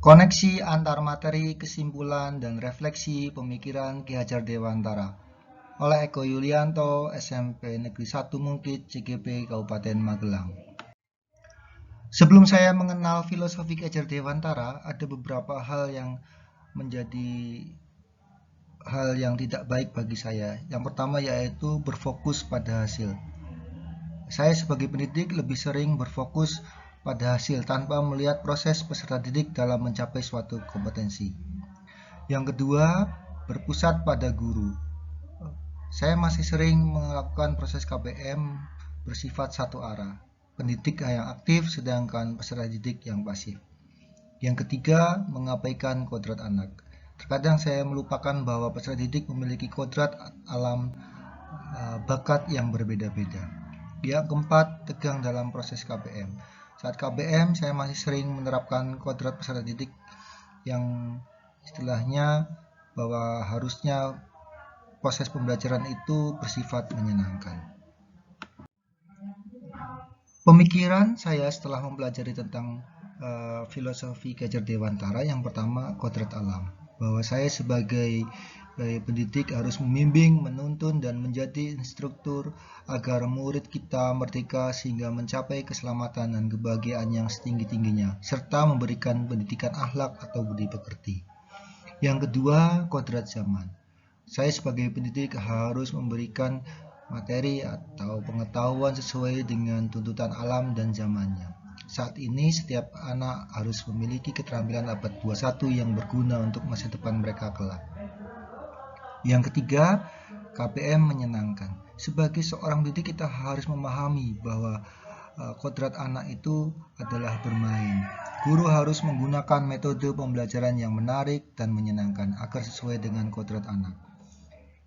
Koneksi antar materi, kesimpulan, dan refleksi pemikiran Ki Hajar Dewantara oleh Eko Yulianto, SMP Negeri 1 Mungkit, CGP, Kabupaten Magelang. Sebelum saya mengenal filosofi Ki Hajar Dewantara, ada beberapa hal yang menjadi hal yang tidak baik bagi saya. Yang pertama yaitu berfokus pada hasil. Saya sebagai pendidik lebih sering berfokus pada hasil tanpa melihat proses peserta didik dalam mencapai suatu kompetensi. Yang kedua, berpusat pada guru. Saya masih sering melakukan proses KBM bersifat satu arah. Pendidik yang aktif sedangkan peserta didik yang pasif. Yang ketiga, mengabaikan kodrat anak. Terkadang saya melupakan bahwa peserta didik memiliki kodrat alam bakat yang berbeda-beda. Yang keempat, tegang dalam proses KBM. Saat KBM, saya masih sering menerapkan kodrat peserta didik yang istilahnya bahwa harusnya proses pembelajaran itu bersifat menyenangkan. Pemikiran saya setelah mempelajari tentang filosofi Ki Hajar Dewantara, yang pertama kodrat alam, bahwa saya sebagai pendidik harus membimbing, menuntun, dan menjadi instruktur agar murid kita merdeka sehingga mencapai keselamatan dan kebahagiaan yang setinggi-tingginya, serta memberikan pendidikan akhlak atau budi pekerti. Yang kedua, kodrat zaman. Saya sebagai pendidik harus memberikan materi atau pengetahuan sesuai dengan tuntutan alam dan zamannya. Saat ini setiap anak harus memiliki keterampilan abad 21 yang berguna untuk masa depan mereka kelak. Yang ketiga, KBM menyenangkan. Sebagai seorang pendidik kita harus memahami bahwa kodrat anak itu adalah bermain. Guru harus menggunakan metode pembelajaran yang menarik dan menyenangkan agar sesuai dengan kodrat anak.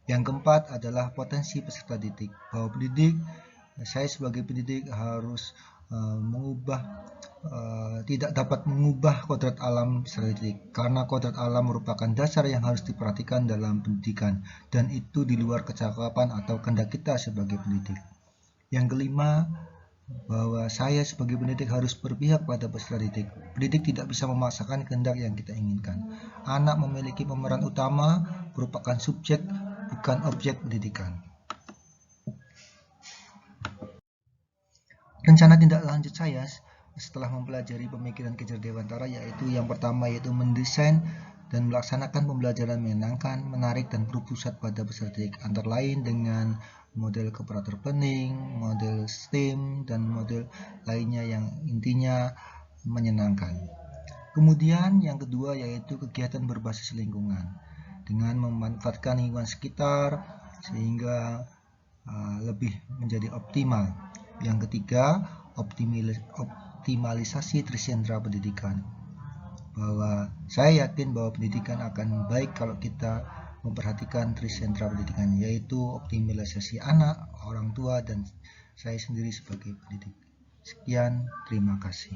Yang keempat adalah potensi peserta didik. Bahwa saya sebagai pendidik harus tidak dapat mengubah kodrat alam peserta didik, karena kodrat alam merupakan dasar yang harus diperhatikan dalam pendidikan, dan itu di luar kecakapan atau kehendak kita sebagai pendidik. Yang kelima, bahwa saya sebagai pendidik harus berpihak pada peserta didik. Pendidik tidak bisa memaksakan kehendak yang kita inginkan. Anak memiliki pemeran utama, merupakan subjek, bukan objek pendidikan. Rencana tindak lanjut saya setelah mempelajari pemikiran Ki Hajar Dewantara yaitu yang pertama yaitu mendesain dan melaksanakan pembelajaran menyenangkan, menarik, dan berpusat pada peserta didik, antara lain dengan model kooperator planning, model STEAM, dan model lainnya yang intinya menyenangkan. Kemudian yang kedua yaitu kegiatan berbasis lingkungan dengan memanfaatkan lingkungan sekitar sehingga lebih menjadi optimal. Yang ketiga, optimalisasi trisentra pendidikan. Bahwa saya yakin bahwa pendidikan akan baik kalau kita memperhatikan trisentra pendidikan, yaitu optimalisasi anak, orang tua, dan saya sendiri sebagai pendidik. Sekian, terima kasih.